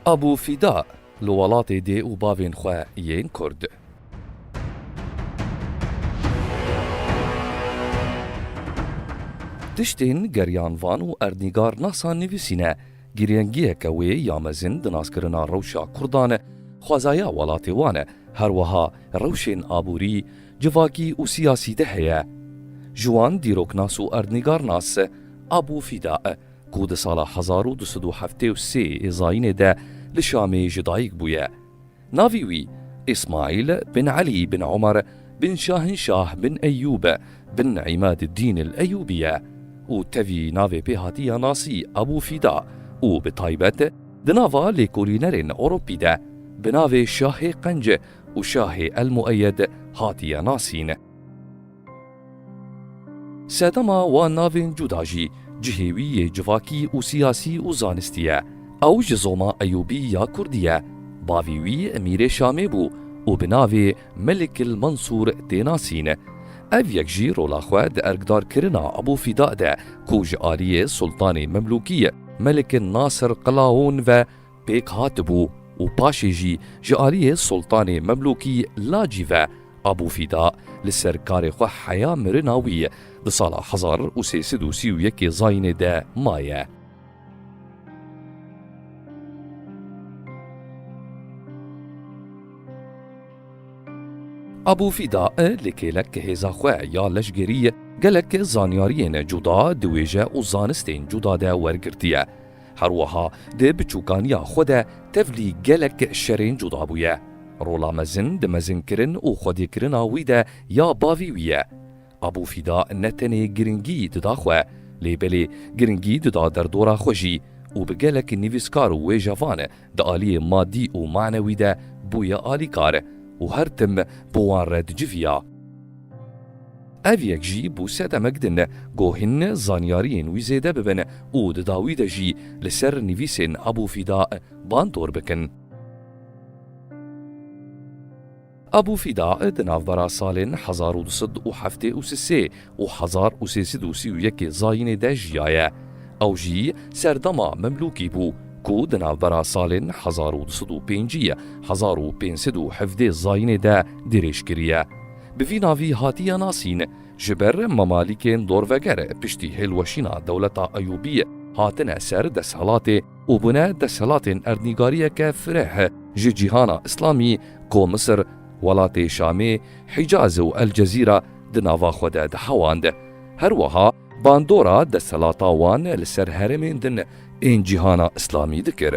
ابو فیدا لوالاتê dê û bavên xwe yên Kurd. Tiştên geryanvan û erdnîgar nasa nivîsîne girêngiyeke wê ya mezin di naskirina rewşa Kurdan xwezaya welatê wan e, her wiha rewşên aborî, civakî û siyasî de heye. Ji wan dîroknas û erdnîgarnas Abu Fîda ku di sala 1273 ê Zayînê de li Şamê ji dayîk bûye. Navê wî İsmaîl bin Elî bin Umar bin Şahinşah bin Eyyûb bin İmâdiddîn el-Eyyûbî ye û tevî navê pê hatiye nasî Abu Fîda û bi taybet di nava lêkolînerên Ewropî de bi navê Şahê Qenc û Şahê el-Mueyyed hatiye nasîn. Sedema wan navên cuda jî cihê wî yê civakî û siyasî û zanistî ye. Ew ji zoma Eyyûbî ya Kurdî ye. Bavê wî Emîrê Şamê bû û bi navê Melikil Mansûr tê nasîn. Ev yek jî rola xwe di erkdarkirina Abu Fîda de ku ji aliyê Sultanê Memlûkî Melikên Nasir Qilawûn ve pêk hatibû û paşê jî ji aliyê Sultanê Memlûkî Lacî ve Abu Fîda li ser karê xwe heya mirina wî di sala 1331 Zayînê de maye. Abu Fîda li kêlek hêza xwe ya leşgerî gelek zanyariyên cuda di wêje û zanistên cuda de wergirtiye. Her wiha di biçûkaniya xwe de tevlî gelek şerên cuda bûye. Rola mezin di mezinkirin û xwedîkirina wî de ya bavî wî ye. Abu Fîda ne tenê giringî dida xwe, lêbelê giringî dida derdora xwe jî û bi gelek nivîskar û wêjevan di aliyê madî û manewî de bûye alîkar û her tim bi wan re diciviya. Ev yek jî bû sed emek din gohîn zanyariyên wî zêde bibin û di dawî de jî li ser nivîsên Abu Fîda bandor bikin. Abu Fîda di navbera salên 1273 û 1331 Zayînê de jiyaye. Ew jî serdema Memlûkî bû ku di navbera salên 1205 1517 Zayînê de dirêj kiriye. Bi vî navî hatiye nasîn ji ber memalîkên dorveger piştî hêlweşîna dewleta Eyyûbî hatine ser deshilatê û bûne deshilatên erdnîgariyeke fireh ji cîhana İslamî ku Misir, welatê Şamê, Hicaz û Elcezîra di nava xwe de dihewand. Her wiha bandora deshilata wan li ser herêmên din ên cîhana İslamî dikir.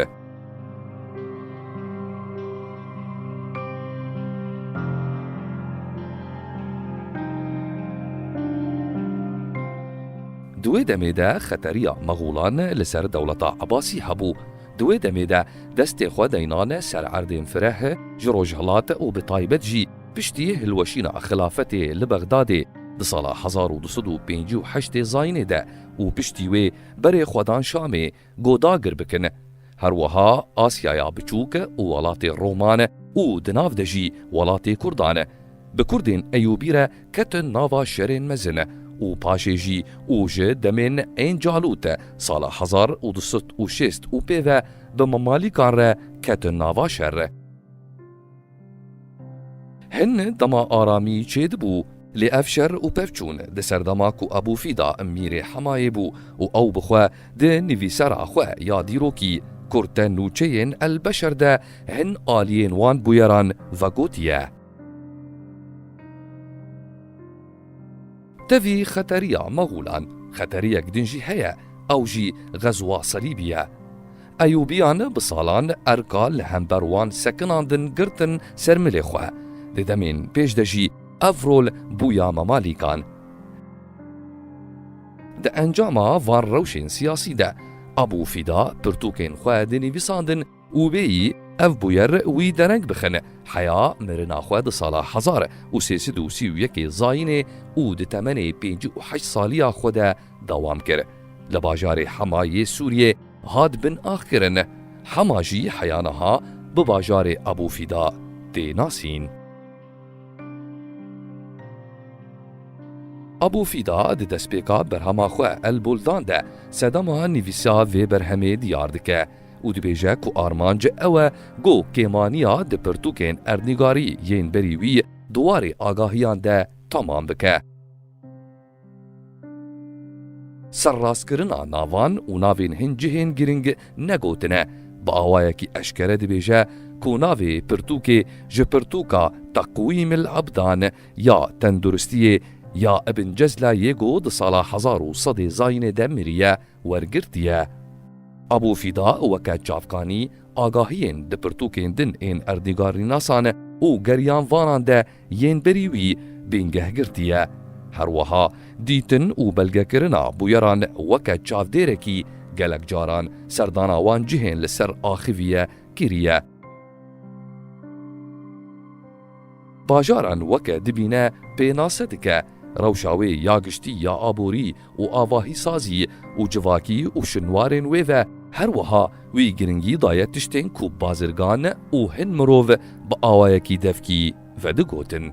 Di wê demê de xeteriya Meğûlan li ser dewleta Ebasî hebû. Di wê demê de destê xwe deynane ser erdên fireh ji rojhilat û bi taybet jî piştî hilweşîna xilafetê li Bexdadê di sala 1258 Zayînê de û piştî wê berê xwedan Şamê godagir bikin. Her wiha Asyaya biçûk û welatê Roman û di nav de jî welatê Kurdan bi Kurdên Eyyûbî re ketin nava şerên mezin û paşê jî û ji demên ên Calût sala 1206 û pê ve bi memalîkan re ketin nava şer. Hin dema aramî çêdibû lê ev şer û pevçûn di ser dema ku Abu Fîda Emîrê Hemayê bû û ew bi xwe di nivîsera xwe ya dîrokî Kurd te nûçeyên Elbeşer de hin aliyên wan bûyeran ve gotiye. Tevî xeteriya Meğûlan xeteriyek din jî heye, ew jî Xezwa Selîbî ye. Eyyûbiyan bi salan erka li hember wan sekinan din girtin ser milê xwe. Di demên pêş de jî ev rol bûya memalîkan. Di encama van rewşên siyasî de Abu Fîda pirtûkên xwe dinivîsandin û bêyî ev bûyer wî dereng bixin heya mirina xwe di sala 1331 Zayînê û di temenê 58 saliya xwe de dewam kir. Li bajarê Hemayê Sûriyê hat bin axkirin. Hema jî heya niha bi bajarê Abu Fîda tê nasîn. Abu Fîda di destpêka berhema xwe El Buldan de sedema nivîsa vê berhemê diyar dike و dibêje ku armanc ew e got kêmaniya di pirtûkên erdnîgarî yên berî wî duwarê agahiyan de tamam bike. Serrastkirina navan û navên hin cihên giring negotine, bi awayekî eşkere dibêje ku navê pirtûkê ji pirtûka Teqwîmil Ebdan ya tenduristiyê ya Ibn Cezla yê got di sala 1100 zayînê de miriye wergirtiye. Ebu Fîda weke çavkanî agahiyên di pirtûkên din ên erdnîgarînasan û geriyanvanan de yên berî wî bêngehgirtiye. Her wiha dîtin û belgekirina bûyeran weke çavdêrekî gelek caran serdana wan cihên li ser axivîye kiriye. Bajaran weke dibîne pênase dike, rewşa wê ya giştî ya aborî û avahî sazî û civakî û şinwarên wê ve her wiha wî giringî daye tiştên ku bazirgan û hin mirov bi awayekî devkî vedigotin.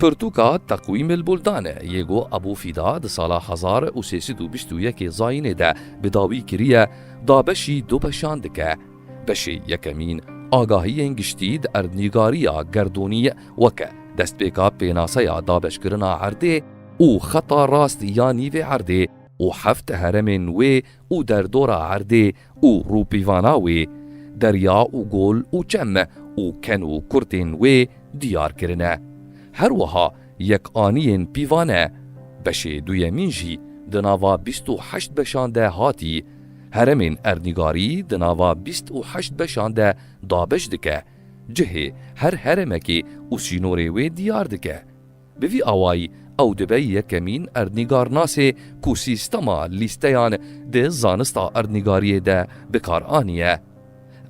Pirtûka Teqwîmil Buldan yê got Ebu Fîda di sala 1321 zayînê de bi dawî kiriye da beşî du beşan dike. Beşê yekemîn agahiyên giştî di erdnîgariya gerdonî weke destpêka pênaseya dabeşkirina erdê û xeta rast ya nîvê erdê û heft heremên wê û derdora erdê û rûpîvana wê, derya û gol û çem û ken û kurtên wê diyar kirine. Her wiha yekaniyên pîvan e, beşê duyemîn jî di nava 28 beşan de hatî, heremên erdnîgarî di nava 28 beşan de dabeş dike, cihê her heremekê û sînorê wê diyar dike. Bi vî awayî ew dibe yekemîn erdnîgarnasê ku sîstema lîsteyan di zanista erdnîgariyê de bikar aniye.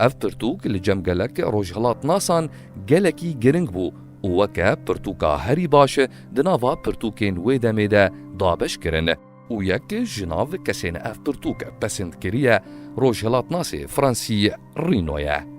Ev pirtûk li cem gelek rojhilatnasan gelekî giring bû û weke pirtûka herî baş di nava pirtûkên wê demê de dabeş kirin û yek ji nav kesên ev pirtûk pesind kiriye rojhilatnasê Fransî Rîno ye.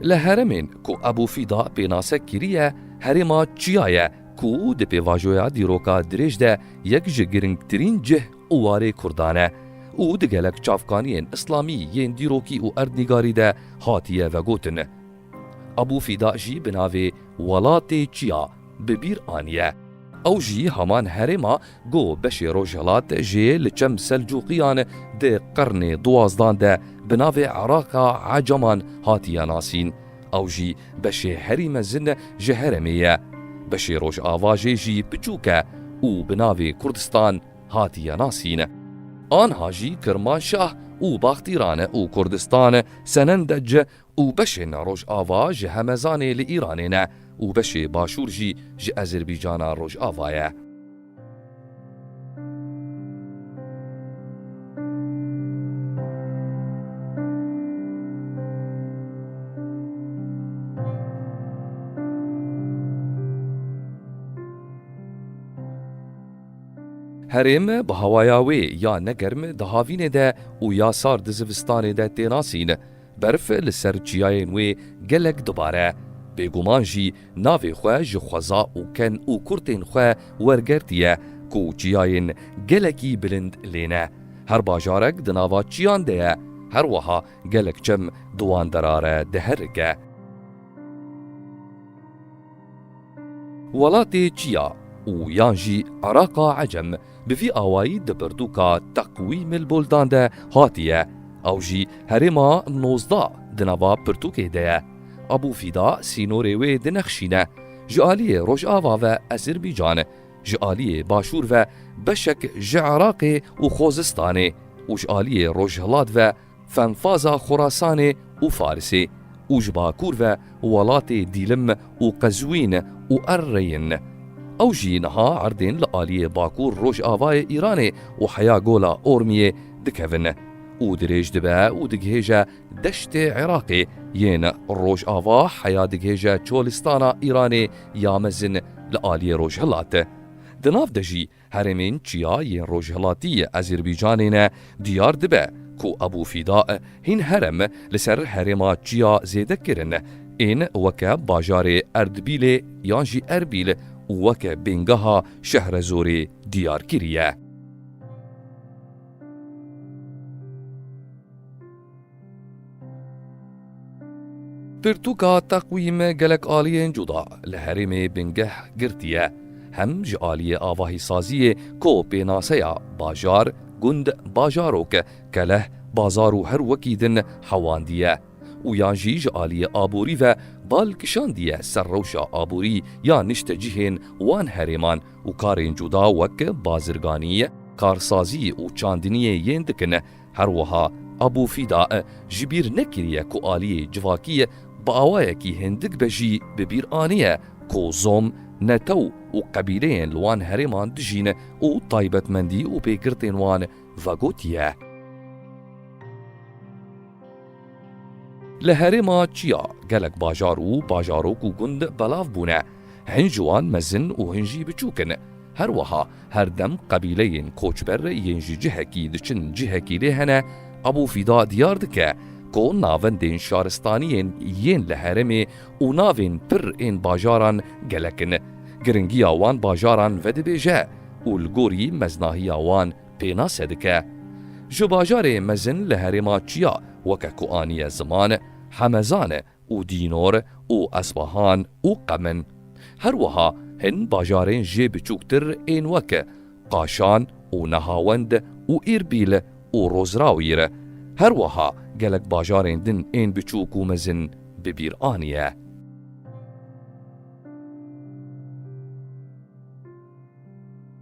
Li heremên ku Ebu Fîda pênase kiriye herêma Çiya ye ku di pêvajoya dîroka dirêj de yek ji giringtirîn cih û warê Kurdan e û di gelek çavkaniyên İslamî yên dîrokî û erdnîgarî de hatiye vegotin. Ebu Fîda jî bi navê Welatê Çiya bi bîr aniye. Ew jî heman herêma got beşê rojhilat jê li çem Selcuqiyan di qernê duwazdan de bi navê Iraka Ecaman hatiye nasîn. Ew jî beşê herî mezin ji herêmê ye. Beşê Rojava jî biçûk e û bi navê Kurdistan hatiye nasîn. Anha jî Kirmanşah û Baxtîran û Kurdistan Senendec û beşên Rojava ji Hemezanê li Îranê ne û beşê başûr jî ji Ezerbîcana Rojava ye. Herêm bi hewaya wê ya negerm di havînê de û ya sar di zivistanê de tê nasîn. Berf li ser çiyayên wê gelek dibare. Bêguman jî navê xwe ji xweza û ken û kurtên xwe wergertiye ku çiyayên gelekî bilind lêne. Her bajarek di nava çiyan de ye, her wiha gelek çem di wan derare diherike. Welatê Çiya û yan jî Iraka Ecem bi vî awayî di pirtûka Teqwîmil Buldan de hatiye. Ew jî herêma 19 di nava pirtûkê de ye. Ebu Fîda sînorê wê dinexşîne ji aliyê Rojava ve Ezerbîcan, ji aliyê başûr ve beşek ji Iraqê û Xozistanê û ji aliyê Rojhilat ve Fenfaza Xorasanê û Farsê û ji Bakur ve welatê Dîlim û Qezwîn û Erreyên. Ew jî niha erdên li aliyê Bakur Rojavayê Îranê û heya gola Ormiyê dikevin û dirêj dibe û digihêje deştê Iraqê yên Rojava heya digihêje Çolistana Îranê ya mezin li aliyê Rojhilat. Di nav de jî herêmên Çiya yên Rojhilatî Ezerbîcanê ne diyar dibe کو ابو فیدا هین هرم لسر هرما چیا زیده کرن این وکه باجار اردبیل یانجی اربیل وکه بینگاها شهر زوری دیار کریه. پرتوکا تقویم گلک آلیین جدا لحرم بنگه گرتیه هم جعالی آواهی سازی کو بیناسیا باجار گند باجاروک کله بازارو هر وکیدن حواندیه و یانجی جعالی آبوری و بالکشاندیه سر روشا آبوری یا نشت جهن وان هرمان و کارین جدا وک بازرگانی کارسازی و چاندنی یندکن هر وها ابو فیدا جبیر نکریه کو آلی جواکی با آوایکی هندک بجی ببیر آنیه کو زوم نتو و قبیلین لوان هرمان دجین و طایبت مندی و پیگرتین وان وگوتیه. لهرما چیا گلک باجارو کو گند بلاف بونه هنجوان مزن و هنجی بچوکن هر وها هر دم قبیلین کوچبر ینجی جهکی دچن جهکی لهنه ابو فیدا دیار دکه کو ناوندین شارستانیین ین لهرمی و ناوین پر این باجاران گلکن گرنگی آوان باجاران ودبیجه و لگوری مزناهی آوان پینا سدکه جو باجار مزن لهرما چیا وکه آنی زمان حمزان و دینور و اصبهان و قمن هر وها هن باجارین جی بچوکتر این وکه قاشان و نهاوند و ایربیل و روزراویر هر وها گلک باجارین دن این بچوک و مزن ببیر آنیه.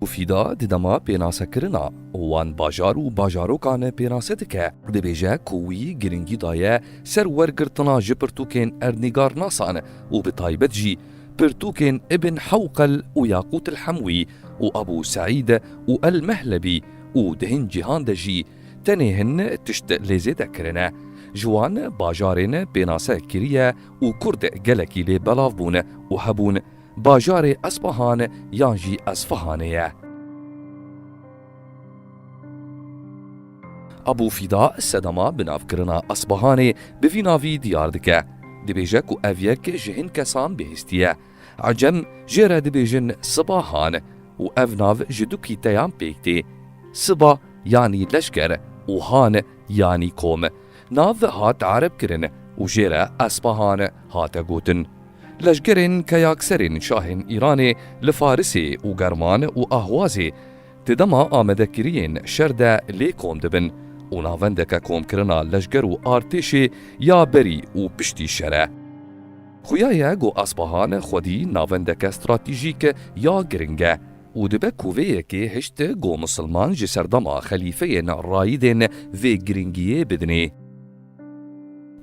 فیدا ددما پیناسه کرنا وان باجار و باجاروکان پیناسه دکه دبیجه کوی گرنگی دایه سر ورگرتنا جی پرتوکین ارنگار ناسان و بطایبت جی پرتوکین ابن حوقل و یاقوت الحموی و ابو سعید و المهلبی و دهن جهان دجی تنهن تشت لیزیده کرنه جوان باجارین پیناسه کریه و کرد گلکی لی بلاف بون و هبون باجار اصفهان یانجی اصفهانیه. ابو فیدا سدما بناف کرنا اصفهانی بویناوی دیار دکه دبیجه کو اویک جهن کسان بهستیه عجم جره دبیجن صباهان و افناف جدوکی تیام پیکتی صبا یعنی لشکر و هان یعنی کوم ناف هات عرب کرن و جره اصفهان هات گوتن لشگرین که یاکسرین شاهن ایرانی لفارسی و گرمان و اهوازی تدما آمده کرین شرده لی کوم دبن و ناونده که کوم کرنا لشگر و آرتشی یا بری و پشتی شره. خویایه گو اصبحان خودی ناونده که استراتیجیک یا گرنگه و دبه کوویه که هشت گو مسلمان جسردما خلیفه رایدین و گرنگیه بدنی.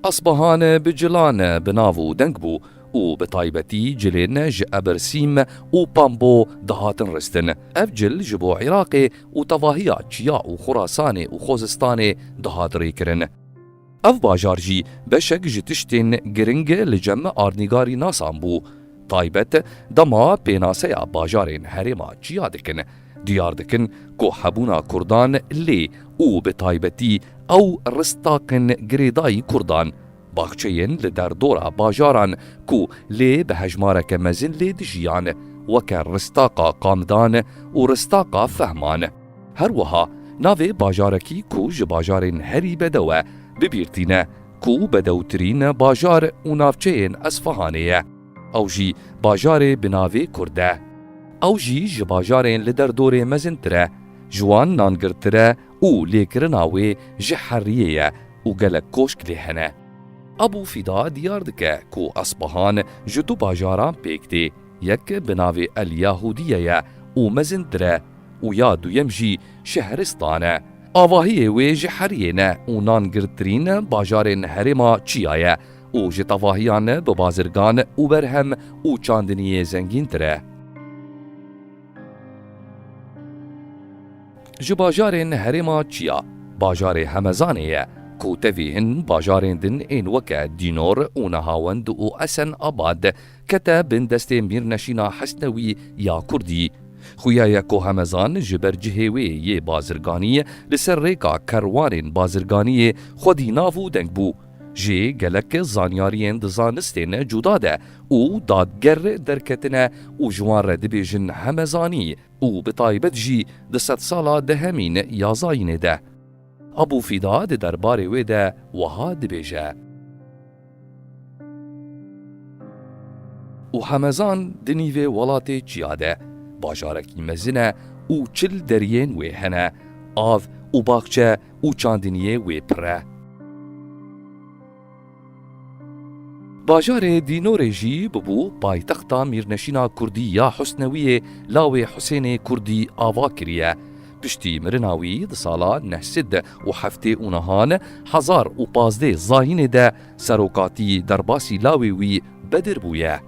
اصبحان بجلان بناو دنگ بو و بطایبتی جلین ج ابرسیم و پامبو دهاتن رستن اف جل جبو عراقی و تواهیا چیا و خراسان و خوزستان دهات ریکرن اف باجار جی بشک جتشتین گرنگ لجم آرنگاری ناسان بو طایبت دما پیناسه باجارین هرما چیا دکن دیار دکن کو حبونا کردان لی و بطایبتی او رستاقن گریدای کردان باخچین لدر دورا باجاران کو لی به هجمارک مزن لی دجیان وکر رستاقا قامدان و رستاقا فهمان هر وها ناوی باجارکی کو جباجارین هری بدوه ببیرتینه کو بدوترین باجار و نافچین اصفهانیه او جی باجار بناوی کرده او جی جباجارین لدر دور مزن تره جوان نانگرتره و لیکرناوی جحریه و گلک کوشک لیهنه ابو فیدا دیار دکه کو اصبحان جدو باجاران پیکتی یک بناوی الیهودیه و مزن دره و یا دویم جی شهرستانه آواهی وی جحریه و نانگرترین باجارین هرما چیایه و جتواهیان ببازرگان و برهم و چاندنی زنگین تره جباجارین هرما چیا باجار همزانیه کو تفیهن باجارین دن این وکه دینور و نهاوند و اسن آباد کتا بن دست میر نشینا حسنوی یا کردی خویایە کۆهەمەزان ji ber cihê wê yê bazirganiyê li ser rêka kerwanên bazirganiyê xwedî nav û deng bû. Jê gelek zanyariyên di zanistên cuda de û dadger derketine û ji wan re dibêjin hemezanî û bi taybet jî di sed sala dehemîn ya zayînê de. Abûfîda di derbarê wê de wiha dibêje. û hemezan di nîvê welatê çiya de bajarekî mezin e û çil deriyên wê hene, av û baxçe û çandiniyê wê pir e. Bajarê Dînorê jî bibû paytexta Mîrneşîna Kurdî ya Husnewiyê lawê Husênê Kurdî ava kiriye. Piştî mirina wî di sala 1979 1015 Zayînê de serokatî derbasî lawê wî bedir bûye.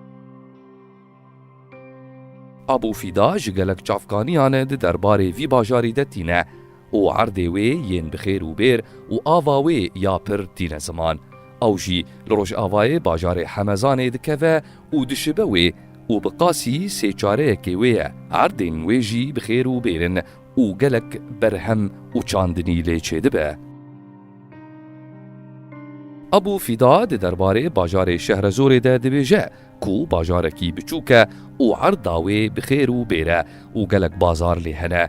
Abûfîda ji gelek çavkaniyan di derbarê vî bajarî de tîne û erdê wê yên bi xêr û bêr û ava wê ya pir tîne ziman. Ew jî li Rojavayê bajarê Hemezanê dikeve û dişibe wê û bi qasî sêçareyekê wê ye. Erdên wê jî bi xêr û bêrin û gelek berhem û çandinî lê çêdibe. Abûfîda di derbarê bajarê Şehrezorê de dibêje ku bajarekî biçûk e û erda wê bi xêr û bêr e û gelek bazar lê hene.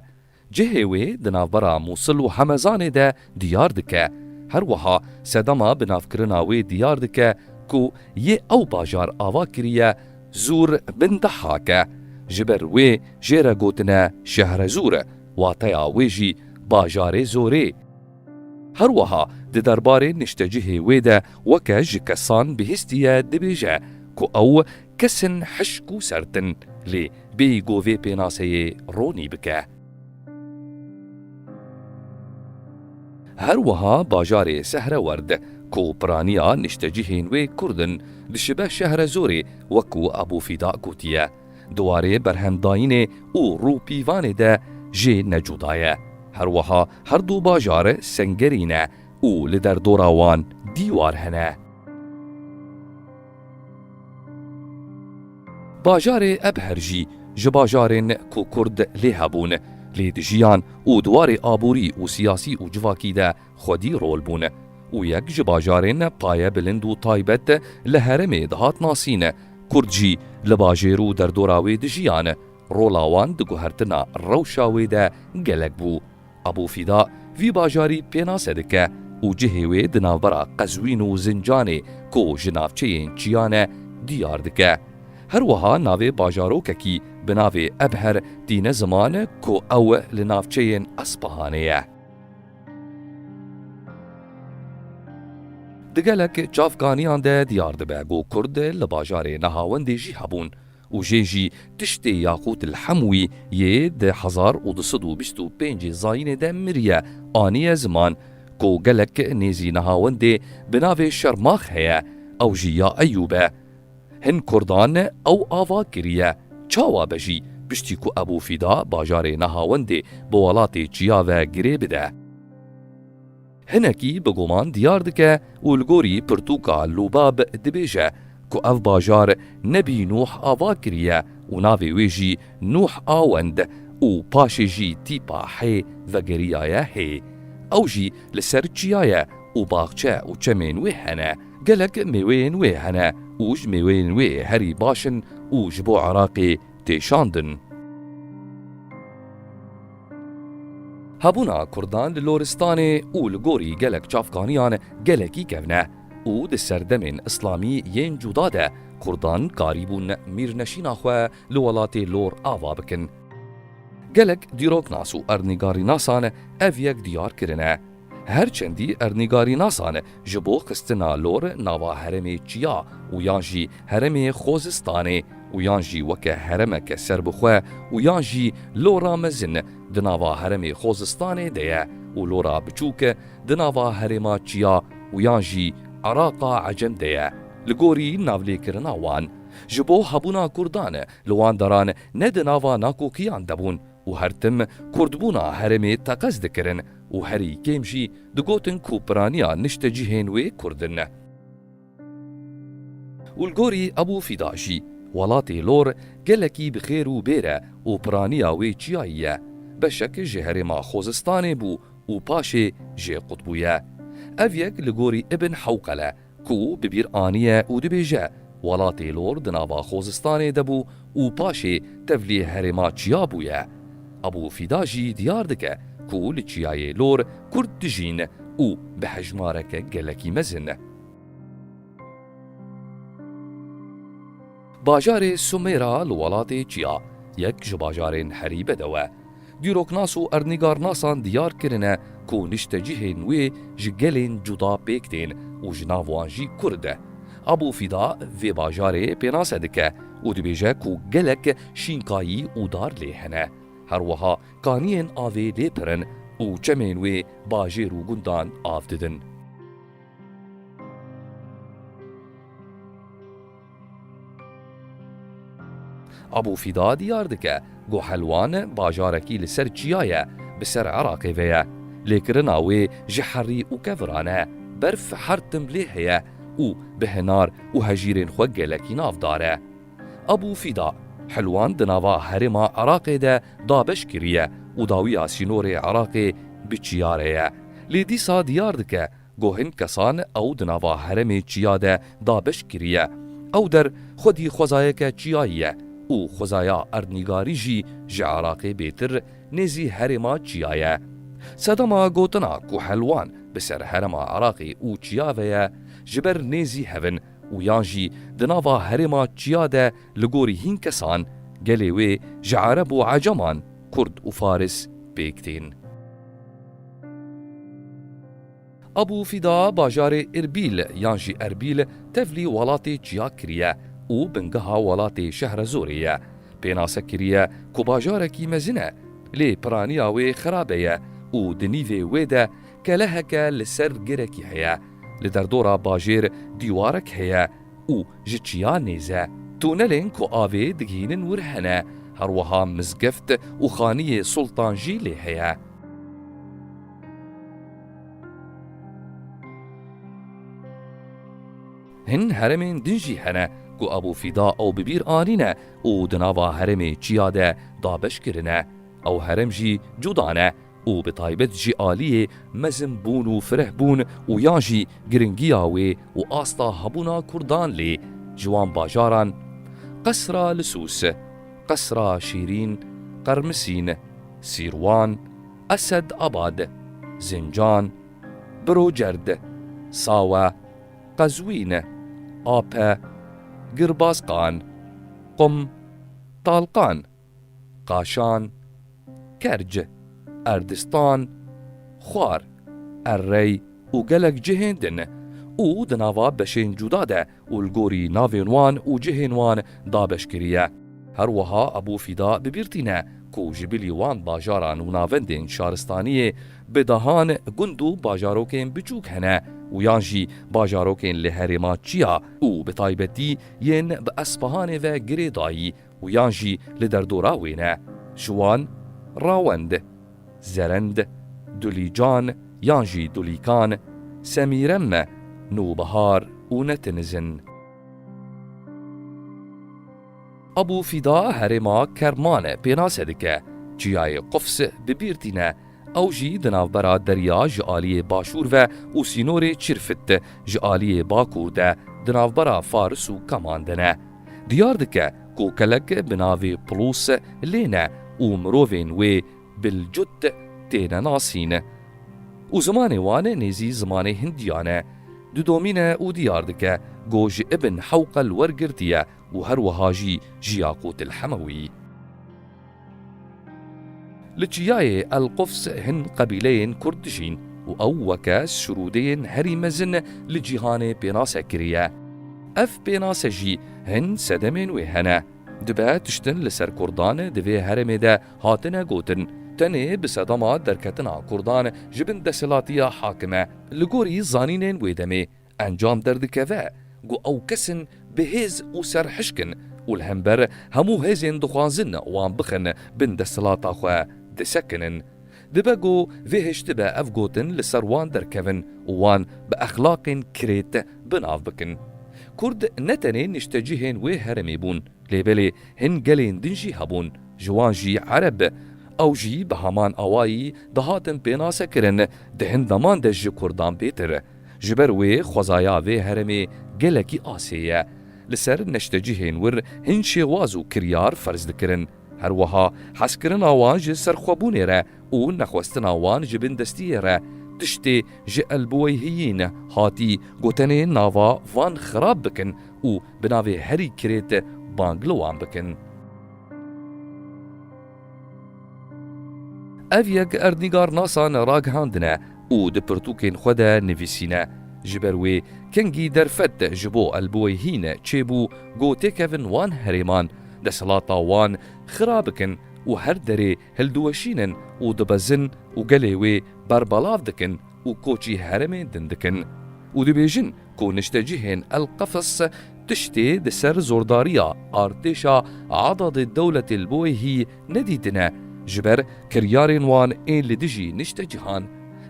Cihê wê di navbera Musil û Hemezanê de diyar dike. Her wiha sedema bi navkirina wê diyar dike ku yê ew bajar ava kiriye Zûr bin Dehak e. Ji ber wê jê re gotine Şehrezûr, wateya wê jî bajarê Zorê. Her wiha di derbarê niştecihê wê de weke ji kesan bihîstiye dibêje ku ew kesin hişk û sertin lê bêyî govê pênaseyê ronî bike. Her wiha bajarê Sehrewerd ku piraniya niştecihên wê Kurdin dişibe Şehrezorê wekû Abûfîda gotiye. Diwarê berhemdayînê û rûpîvanê de jê necuda ye. Her wiha her du bajar sengerî ne û li derdora wan dîwar hene. Bajarê Ebher jî ji bajarên ku Kurd lê hebûn, lê dijiyan û diwarê aborî û siyasî û civakî de xwedî rol bûn û yek ji bajarên paye bilind û taybet li herêmê dihat nasîn. Kurd jî li bajêr û derdora wê dijiyan, rola wan di guhertina rewşa wê de gelek bû. Abûfîda vî bajarî pênase dike û cihê wê di navbera Qezwîn û Zincanê ku ji navçeyên çiyan e diyar dike. Her wiha navê bajarokekî bi navê Ebher tîne ziman ku ew li navçeyên Espahanê ye. Di gelek çavkaniyan de diyar dibe ku Kurd li bajarê Nehawendê jî hebûn û jê jî tiştê Yaqûtil Hemwî yê di 1225 Zayînê de miriye aniye ziman ku gelek nêzî Nehawendê bi navê Şermax heye, ew jî ya Eyyûb e. Hin Kurdan ew ava kiriye, çawa be jî piştî ku Abûfîda bajarê Nehawendê bi welatê çiya ve girê bide. Hinekî bi guman diyar dike û li gorî pirtûka Lûbab dibêje ku ev bajar Nebî Nuh ava kiriye û navê wê jî Nuh Awend û paşê jî tîpa hê vegeriya ye hê. Ew jî li ser çiya ye û baxçe û çemên wê hene, gelek mêweyên wê hene û ji mêweyên wê herî başin û ji bo Iraqê têşandin. Hebûna Kurdan li Loristanê û li gorî gelek çavkaniyan gelekî kevne û di serdemên İslamî yên cuda de Kurdan karî bûn mîrneşîna xwe li welatê Lor ava bikin. Gelek dîroknas û erdnîgarînasan ev yek diyar kirine. Her çendî erdnîgarînasan ji bo xistina Lor nava herêmê çiya û yan jî herêmê Xozistanê û yan jî weke heremeke serbixwe û yan jî Lora mezin di nava herêmê Xozistanê de ye û Lora biçûk di nava herêma çiya û yan jî Iraqa Ecem de ye. Li gorî navlêkirina wan ji bo hebûna Kurdan li wan deran ne di nava nakokiyan debûn û her tim Kurdbûna herêmê teqez dikirin û herî kêm jî digotin ku piraniya niştecihên wê Kurdin. û li gorî Abûfîda jî welatê Lor gelekî bi xêr û bêre û piraniya wê çiyayî ye. Beşek ji herêma Xozistanê bû û paşê jê qutbû ye. Ev yek li gorî Ibn Hewqel e ku bi bîr aniye û dibêje welatê Lor di nava Xozistanê de bû û paşê tevlî herêma çiya bûye. Ebû Fîda jî diyar dike ku li çiyayê Lor Kurd dijîn û bi hejmareke gelekî mezin. Bajarê Sumêra li welatê Çiya yek ji bajarên herî bedewe. Dîroknas û ernîgarnasan diyar kirine ku niştecihên wê ji gelên cuda pêk tên û ji nav wan jî Kurd e. Ebû Fîda vê bajarê pênase dike û dibêje ku gelek şînkayî û dar lê hene. Her wiha kaniyên avê lê pirin û çemên wê bajêr û gundan av didin. Ebû Fîda diyar dike got Helwan bajarekî li ser Çiya ye bi ser Iraqê ve ye. Lêkirina wê ji herî û keviran e, berf her tim lê heye û bi hinar û hejîrên xwe gelekî navdar e. Ebû Fîda Helwan di nava herêma Iraqê de dabeş kiriye û dawiya sînorê Iraqê bi Çiyarê ye. Lê dîsa diyar dike got hin kesan ew di nava herêmê Çiya de dabeş kiriye. Ew der xwedî xwezayeke Çiyayî ye û xwezaya ernîgarî jî ji Iraqê bêtir nêzî herêma Çiya ye. Sedema gotina ku Helwan bi ser herêma Iraqê û Çiya ve ye ji ber nêzî hevin û yan jî di nava herêma Çiya de li gorî hîn kesan gelê wê ji Ereb û Ecaman, Kurd û Faris pêk tên. Ebû Fîda bajarê Îrbîl yan jî Erbîl tevlî welatê Çiya kiriye û bingeha welatê Şehrezorê ye. Pênase kiriye ku bajarekî mezin e, lê piraniya wê xerab ye û di nîvê wê de keleheke li ser girekî heye. Li derdora bajêr dîwarek heye û ji Çiya nêze. Tûnelên ku avê digihînin wir hene, her wiha mizgeft û xaniyê Sultan jî lê heye. Hin heremên din jî hene ku Ebû Fîda ew bi bîr anîne û di nava herêmê Çiya de dabeş kirine. Ew herem jî cuda ne û bi taybet jî aliyê mezin bûn û fireh bûn û yan jî giringiya wê û asta hebûna Kurdan lê ji wan bajaran Qesra li Sûs, Qesra Şîrîn, Qermisîn, Sîrwan, Esed Abad, Zincan, Birocerd, Sawe, Qezwîn, Ape, Girbazqan, Qum, Talqan, Qaşan, Kerc, Erdistan, Xwar, Errey û gelek cihên din û di nava beşên cuda de û li gorî navên wan û cihên wan dabeş kiriye. Her wiha Ebû Fîda bibîrtîne ku ji bilî wan bajaran û navendên şaristaniyê bi dehan gund û bajarokên biçûk hene û yan jî bajarokên li herêma Çiya û bi taybetî yên bi Espehanê ve girê dayî û yan jî li derdora wê ne. Ji wan Rawend, Zerend, Dulîcan yan jî Dulîkan, Semîremme, Nûbihar û Netinizin. Ebû Fîda herêma Kerman pênase dike. Çiyayê Qufs bibîrtîne. Ew jî di navbera derya ji aliyê Başûr ve û sînorê Çirfit ji aliyê Bakur de di navbera Faris û Kaman de ne. Diyar dike ku kelek bi navê Pulûs lê ne û mirovên wê bilcut têne nasîn û zimanê wan nêzî zimanê Hindiyan e. Didomîne û diyar dike got ji Ibn Hewqel wergirtiye û her wiha jî ji Yaqûtil Hemewî. Li Çiyayê El-Qufs hin qebîleyên Kurd dijîn û ew weke şirûdeyên herî mezin li cîhanê pênase kiriye. Ev pênase jî hin sedemên wê hene. Dibe tiştin li ser Kurdan di vê herêmê de hatine gotin. Tenê bi sedema derketina Kurdan ji bin desthilatiya hakime li gorî zanînên wê demê encam derdikeve got ew kesin bi hêz û serhişkin û li hember hemû hêzên dixwazin wan bixin bin desthilata xwe disekinin. Dibe got vê hêştibe ev gotin li ser wan derkevin û wan bi exlaqên kirêt binav bikin. Kurd ne tenê niştecihên wê herêmê bûn, لێبێلێ هن gelên din jî hebûn ji wan jî Ereb ew jî bi heman awayî dihatin pênasekirin di hin deman de ji Kurdan pêtir ji ber wê xwezaya vê herêmê gelekî asê ye li ser neştecihên wir hin şêwaz û kiryar ferz dikirin her wiha hezkirina wan ji serxwebûnê re û nexwestina wan ji bin destiyê re tiştê ji elbûweyhiyîn hatî gotenê nava van xirab bikin û bi navê herî kirêt bang li wan bikin. Ev yek erdnîgarnasan ragihandine û di pirtûkên xwe de nivîsîne ji ber wê kengî derfet ji bo elbûweyhîn çêbû gotêkevin wan herêman deselata wan xirab bikin û her derê hildiweşînin û dibezin û gelê wê berbelav dikin û koçî herêmên din dikin û dibêjin ku niştecihên Elqefes tiştê di ser zordariya artêşa Adadê dewletê Elbûweyhî nedîtine ji ber kiryarên wan ên li dijî niştecihan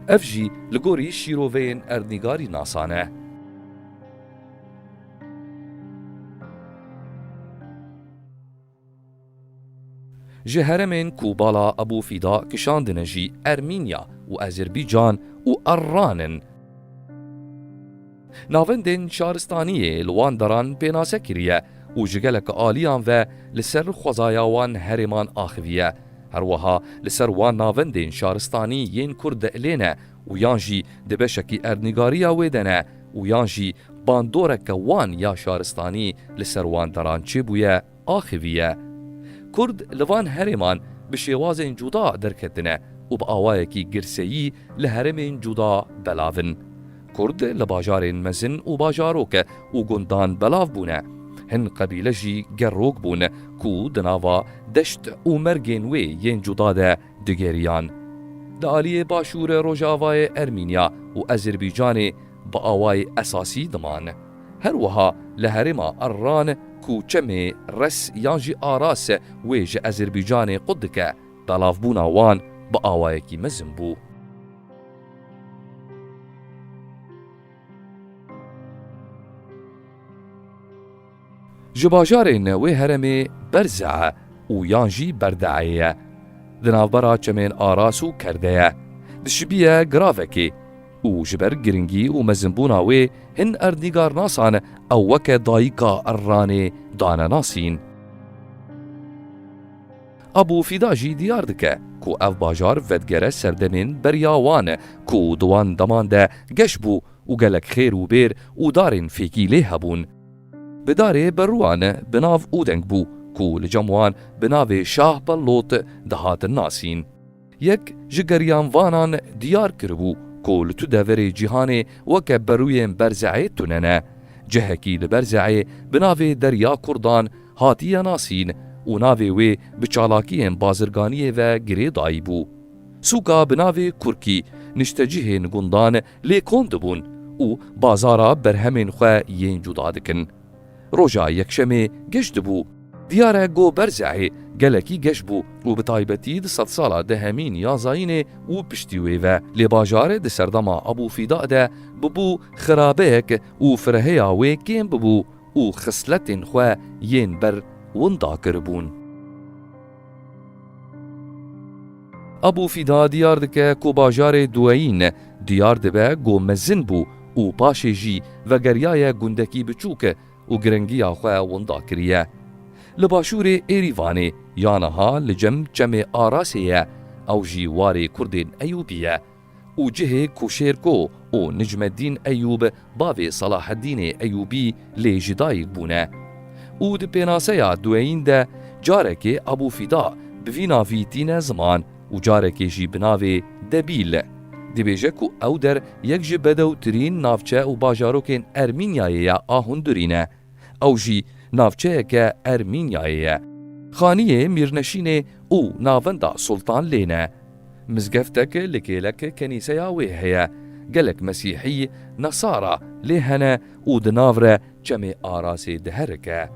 ev jî li gorî şîroveyên erdnîgarî nasan e. Ji heremên ku bala Ebûfîda kişandine jî Ermînya û Azerbaycan û Erranin. Navendên şaristaniyê li wan deran pênase kiriye û ji gelek aliyan ve li ser xwezaya wan herêman axiviye. Her wiha li ser wan navendên şaristanî yên Kurd de ilêne û yan jî di beşekî erdnîgariya wê de ne û yan jî bandoreke wan ya şaristanî li ser wan deran çêbûye axiviye. Kurd li van herêman bi şêwazên cuda derketine û bi awayekî girseyî li herêmên cuda belavin. Kurd li bajarên mezin û bajarok û gundan belav bûne. Hin qebîle jî gerrok bûn ku di nava deşt û mergên wê yên cuda de digeriyan. Di aliyê başûrê Rojavayê Ermînya û Azerbaycanê bi awayê esasî diman. Her wiha li herêma Erran ku çemê res yan jî aras wê ji Azerbaycanê qut dike belavbûna wan bi awayekî mezin bû. Ji bajarên wê herêmê Berze û yan jî Berdeyê ye. Di navbera çemên aras û kerde ye. Dişibiye giravekê û ji ber giringî û mezinbûna wê hin erdnîgarnasan ew weke dayîka Erranê dane nasîn. Ebûfîda jî diyar dike ku ev bajar vedgere serdemên beriya wan ku di wan deman de geş bû û gelek xêr û bêr û darên fêkî lê hebûn. Bi darê berûan bi nav Ûdeng bû ku li cem wan bi navê Şah Bellot dihatin nasîn. Yek ji geriyan vanan diyar kiribû ku li tu deverê cîhanê weke berûyên Berzeyê tune ne. Cihekî li Berzeyê bi navê Derya Kurdan hatiye nasîn û navê wê bi çalakiyên bazirganiyê ve girê dayî bû. Sûka bi navê Kurkî niştecihên gundan lê kon dibûn û bazara berhemên xwe yên cuda dikin. Roja yekşemê geş dibû. Diyare got Berzeyê gelekî geş bû û bi taybetî di sed sala dehemîn ya Zayînê û piştî wê ve lê bajarê di serdema Ebûfîda de bibû xirabeyek û fireheya wê kêm bibû û xisletên xwe yên ber winda kiribûn. Ebûfîda diyar dike ku bajarê Duweyîn diyar dibe got mezin bû û paşê jî vegeriyaya gundekî biçûk û giringiya xwe winda kiriye. Li başûrê Êrîvanê ya niha li cem çemê Arasê ye ew jî warê Kurdên Eyûbî ye û cihê ku Şêrko û Nicmeddîn Eyûb bavê Salaheddînê Eyûbî lê ji dayîk bûne. û di pênaseya Duweyîn de carekê Ebûfîda bi vî navî tîne ziman û carekê jî bi navê Debîl. Dibêje ku ew der yek ji bedewtirîn navçe û bajarokên Ermînyayê ye a hundirî ne. Ew jî navçeyeke Ermînyayê ye. Xaniyê Mîrneşînê û navenda Sultan lê ne. Mizgeftek li kêlek kenîseya wê heye. Gelek Mesîhî Nesara lê hene û di nav re çemê Arasê diherike.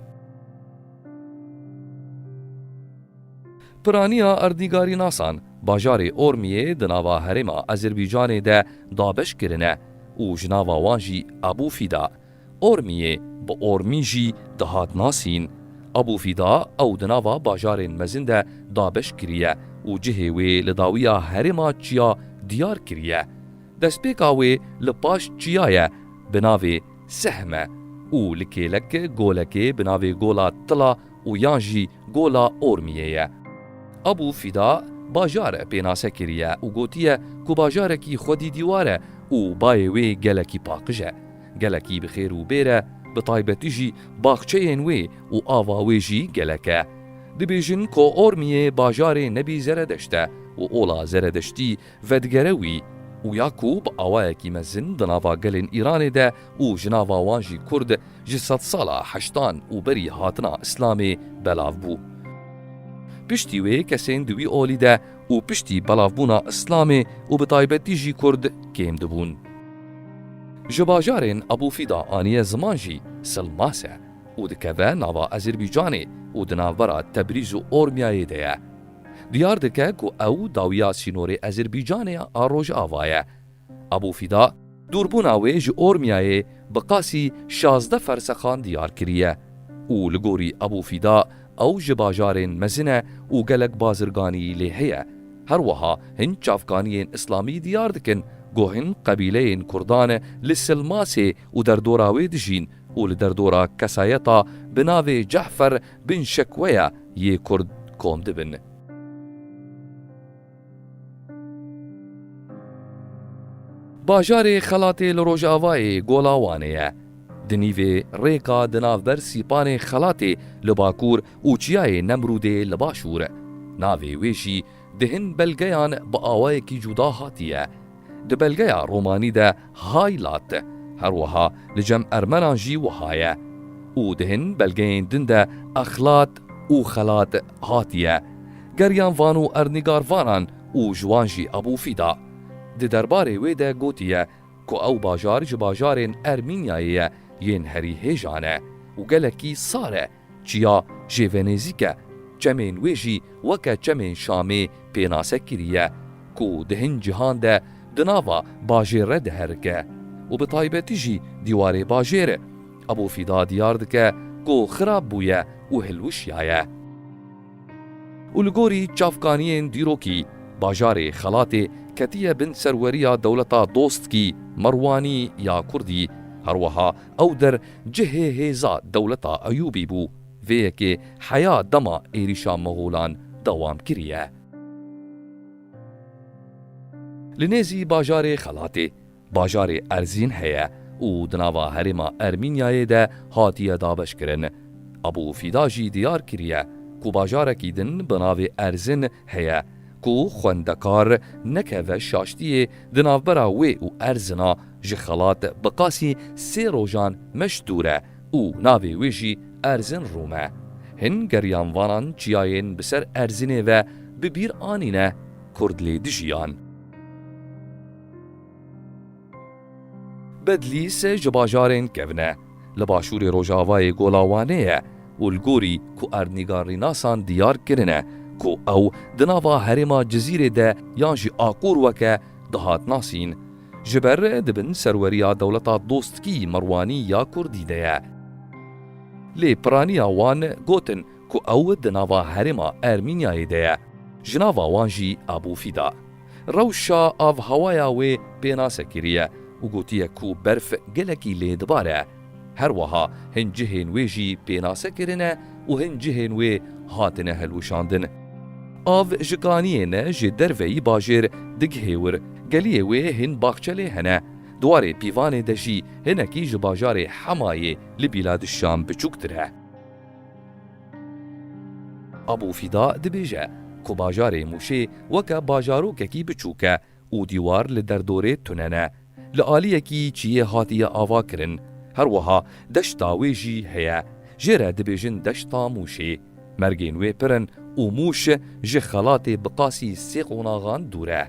Piraniya erdnîgarî nasan bajarê Ormiyê di nava herêma Azerbaycanê de dabeş kirine û ji nava wan jî Ebûfîda. Ormiyê bi Ormî jî dihat nasîn. ابو فیدا او دناوا باجارên mezin de dabeş kiriye û cihê wê li dawiya herêma çiya diyar kiriye. Destpêka wê li paş çiya ye bi navê Sehm e û li kêlek golekê bi navê Gola Tila û yan jî Gola Ormiyê ye. Abu Fîda bajar pênase kiriye û gotiye ku bajarekî xwedî dîwar e û bayê wê gelekî paqij e, gelekî bi xêr û bêr e, bi taybetî jî baxçeyên wê û ava wê jî gelek e. Dibêjin ku Ormiyê bajarê nebî Zeredeşt e û ola Zeredeştî vedgere wî û ya ku bi awayekî mezin di nava gelên Îranê de û ji nava wan jî Kurd ji sed sala heştan û berî hatina Îslamê belav bû. Piştî wê kesên di wî olî de û piştî belavbûna Îslamê û bi taybetî jî Kurd kêm dibûn. Ji bajarên Abu Fîda aniye ziman jî Silmas e û dikeve nava Ezerbaycanê û di navbera Tebrîz û Ormiyayê de ye. Diyar dike ku ew dawiya sînorê Ezerbaycanê a Rojava ye. Abu Fîda dûrbûna wê ji Ormiyayê bi qasî 16 fersexan diyar kiriye û li gorî Abu Fîda ew ji bajarên mezin e û gelek bazirganî lê heye. Her wiha hin çavkaniyên Îslamî diyar dikin ku hin qebîleyên Kurdan li Silmasê û derdora wê dijîn û li derdora kesayeta bi navê Cehfer bin Şekweya yê Kurd kom dibin. Bajarê Xelatê li Rojavayê Gola Wanê ye. Di nîvê rêka di navber Sîpanê Xelatê li Bakur û çiyayê Nemrûdê li Başûr. Navê wê jî di hin belgeyan bi awayekî cuda hatiye. Di belgeya Romanî de Haylat, her wiha li cem Ermenan jî wiha ye. û di hin belgeyên din de Exlat û Xelat hatiye. Geriyan van û ernîgarvanan û ji wan jî Abu Fîda. Di derbarê wê de gotiye ku ew bajar ji bajarên Ermînyayê ye yên herî hêjan e û gelekî sar e, çiya jêvenêzik e, çemên wê jî weke çemên Şamê pênase kiriye ku di hin cîhan de di nava bajêr re diherike û bi taybetî jî dîwarê bajêr e. Abu Fîda diyar dike ku xirab bûye û hilwişya ye. û li gorî çavkaniyên dîrokî bajarê Xelatê ketiye bin serweriya dewleta Dostkî Merwanî ya Kurdî. Her wiha ew der cihê hêza dewleta Eyûbî bû. Vê yekê heya dema êrîşa Moğolan dewam kiriye. Li nêzî bajarê Xelatê bajarê Erzîn heye û di nava herêma Ermînyayê de hatiye dabeşkirin. Abu Fîda jî diyar kiriye ku bajarekî din bi navê Erzîn heye ku xwendekar nekeve şaştiyê di navbera wê û Erzîna ji Xelat bi qasî 3 rojan meşdûr e û navê wê jî Erzîn Rûm e. Hin geriyanvanan çiyayên bi ser Erzînê ve bi bîr anîne Kurd lê dijiyan. Bedlîs ji bajarên kevne li başûrê Rojavayê Gola Wanê ye û li gorî ku ernîgarînasan diyar kirine ku ew di nava herêma Cizîrê de yan jî Aqûr weke dihat nasîn. Ji ber dibin serweriya dewleta Dostkî Merwanî ya Kurdî de ye. Lê piraniya wan gotin ku ew di nava herêma Ermînyayê de ye. Ji nava wan jî Abu Fîda. Rewşa avhewaya wê pênase kiriye û gotiye ku berf gelekî lê dibare. Her wiha hin cihên wê jî pênase kirine û hin cihên wê hatine hilwişandin. Av ji kaniyê ji derveyî bajêr dighêwir, geliyê wê hin baxçelê hene. Dwarê pîvanê de jî hinekî ji bajarê Hemayê li Bîladê Şam biçûktir e. Abu Fîda dibêje ku bajarê Mûşê weke bajarokekî biçûk e û dîwar li derdorê tunene. Li aliyekî çiyê hatiye ava kirin. Her wiha deşta wê jî heye. Jê re dibêjin deşta Mûşê. Mergên wê pirin û Mûş ji Xelatê bi qasî 3 qonaxan dûr e.